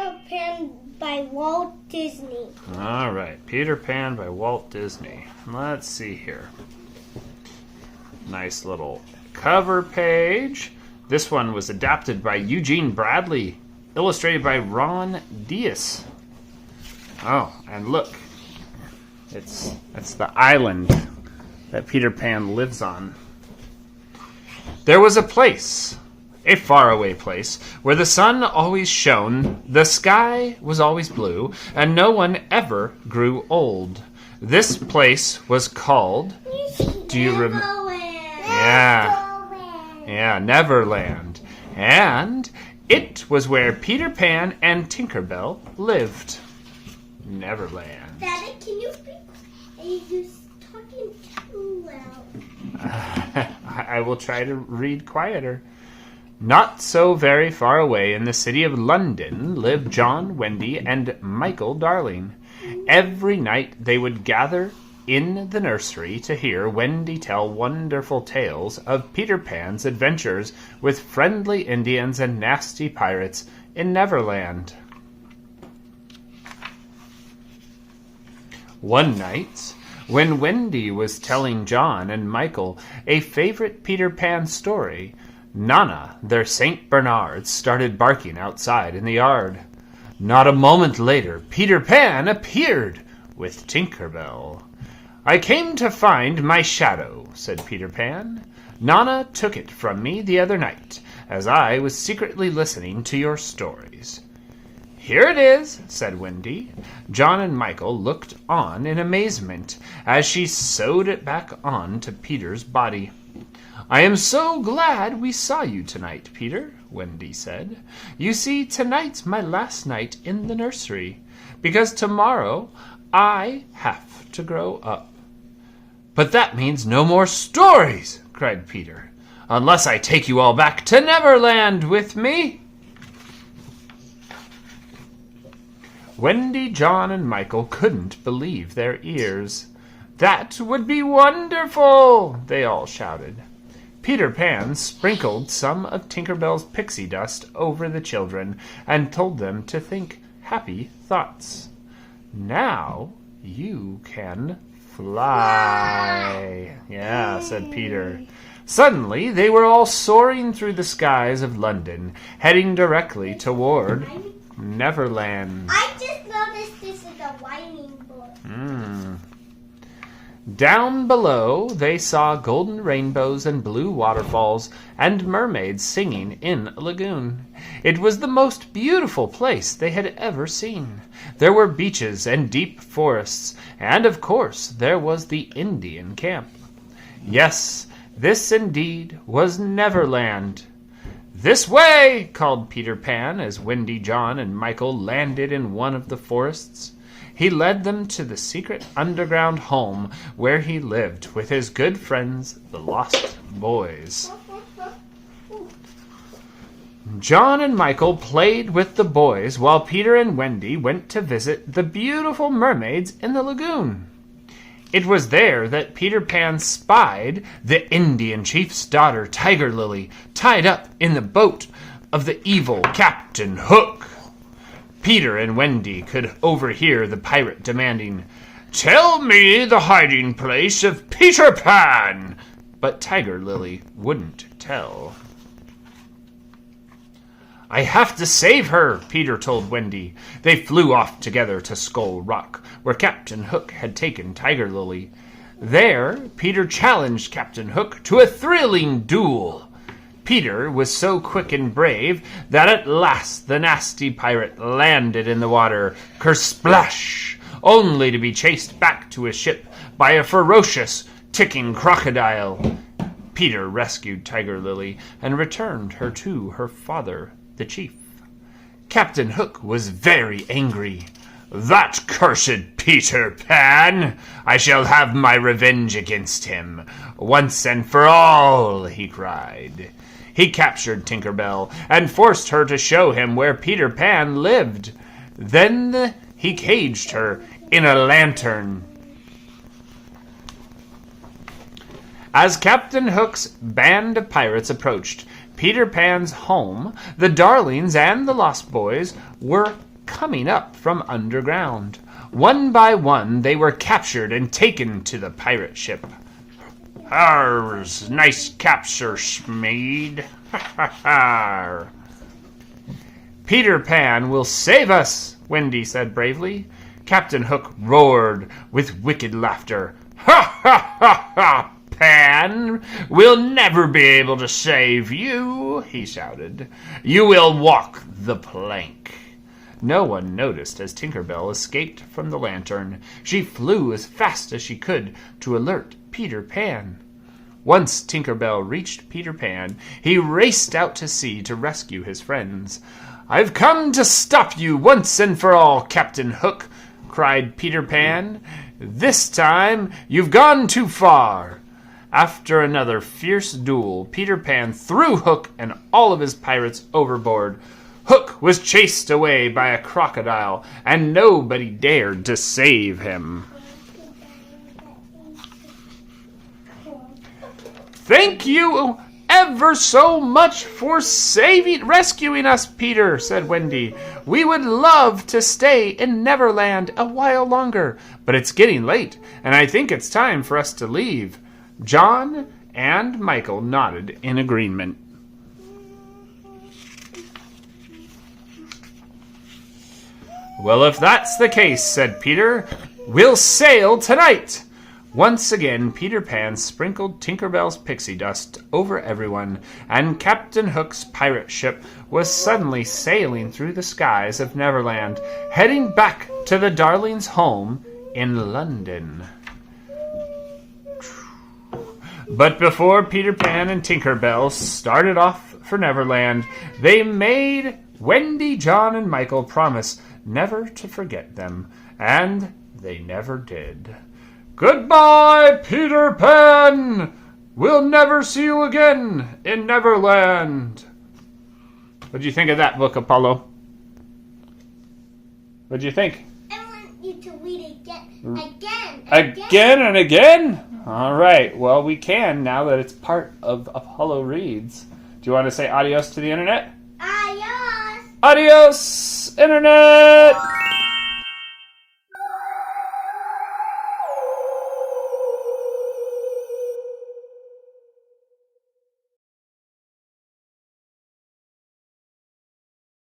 Peter Pan by Walt Disney. All right, Peter Pan by Walt Disney. Let's see here. Nice little cover page. This one was adapted by Eugene Bradley, illustrated by Ron Diaz. Oh, and look. It's the island that Peter Pan lives on. There was a place, a faraway place, where the sun always shone, the sky was always blue, and no one ever grew old. This place was called... Do you remember? Yeah, Neverland. And it was where Peter Pan and Tinkerbell lived. Neverland. Daddy, can you speak? You're talking too loud. I will try to read quieter. Not so very far away in the city of London lived John, Wendy, and Michael Darling. Every night they would gather in the nursery to hear Wendy tell wonderful tales of Peter Pan's adventures with friendly Indians and nasty pirates in Neverland. One night, when Wendy was telling John and Michael a favorite Peter Pan story, Nana, their St. Bernard, started barking outside in the yard. Not a moment later, Peter Pan appeared with Tinkerbell. I came to find my shadow, said Peter Pan. Nana took it from me the other night, as I was secretly listening to your stories. Here it is, said Wendy. John and Michael looked on in amazement as she sewed it back on to Peter's body. I am so glad we saw you tonight, Peter, Wendy said. You see, tonight's my last night in the nursery, because tomorrow I have to grow up. But that means no more stories, cried Peter, unless I take you all back to Neverland with me. Wendy, John, and Michael couldn't believe their ears. That would be wonderful, they all shouted. Peter Pan sprinkled some of Tinkerbell's pixie dust over the children and told them to think happy thoughts. Now you can fly. Yeah, said Peter. Suddenly, they were all soaring through the skies of London, heading directly toward Neverland. I just noticed this is a whining board. Down below, they saw golden rainbows and blue waterfalls and mermaids singing in a lagoon. It was the most beautiful place they had ever seen. There were beaches and deep forests, and of course there was the Indian camp. Yes, this indeed was Neverland. This way, called Peter Pan as Wendy, John, and Michael landed in one of the forests. He led them to the secret underground home where he lived with his good friends, the Lost Boys. John and Michael played with the boys while Peter and Wendy went to visit the beautiful mermaids in the lagoon. It was there that Peter Pan spied the Indian chief's daughter, Tiger Lily, tied up in the boat of the evil Captain Hook. Peter and Wendy could overhear the pirate demanding, "Tell me the hiding place of Peter Pan!" But Tiger Lily wouldn't tell. I have to save her, Peter told Wendy. They flew off together to Skull Rock, where Captain Hook had taken Tiger Lily. There, Peter challenged Captain Hook to a thrilling duel. Peter was so quick and brave that at last the nasty pirate landed in the water, kersplash, only to be chased back to his ship by a ferocious, ticking crocodile. Peter rescued Tiger Lily and returned her to her father, the chief. Captain Hook was very angry. "That cursed Peter Pan! I shall have my revenge against him, once and for all," he cried. He captured Tinkerbell and forced her to show him where Peter Pan lived. Then he caged her in a lantern. As Captain Hook's band of pirates approached Peter Pan's home, the Darlings and the Lost Boys were coming up from underground. One by one, they were captured and taken to the pirate ship. "Ours, nice capture, Schmeed." "Peter Pan will save us," Wendy said bravely. Captain Hook roared with wicked laughter. "Ha ha ha ha! Pan will never be able to save you," he shouted. "You will walk the plank." No one noticed as Tinker Bell escaped from the lantern. She flew as fast as she could to alert Peter Pan. Once Tinker Bell reached Peter Pan, he raced out to sea to rescue his friends. "I've come to stop you once and for all, Captain Hook," cried Peter Pan. "This time you've gone too far." After another fierce duel, Peter Pan threw Hook and all of his pirates overboard. Hook was chased away by a crocodile, and nobody dared to save him. "Thank you ever so much for rescuing us, Peter," said Wendy. "We would love to stay in Neverland a while longer, but it's getting late, and I think it's time for us to leave." John and Michael nodded in agreement. "Well, if that's the case," said Peter, "we'll sail tonight." Once again, Peter Pan sprinkled Tinker Bell's pixie dust over everyone, and Captain Hook's pirate ship was suddenly sailing through the skies of Neverland, heading back to the Darlings' home in London. But before Peter Pan and Tinker Bell started off for Neverland, they made Wendy, John, and Michael promise never to forget them, and they never did. "Goodbye, Peter Pan! We'll never see you again in Neverland." What'd you think of that book, Apollo? What'd you think? I want you to read it again. Again and again? All right. Well, we can now that it's part of Apollo Reads. Do you want to say adios to the internet? Adios! Adios, internet!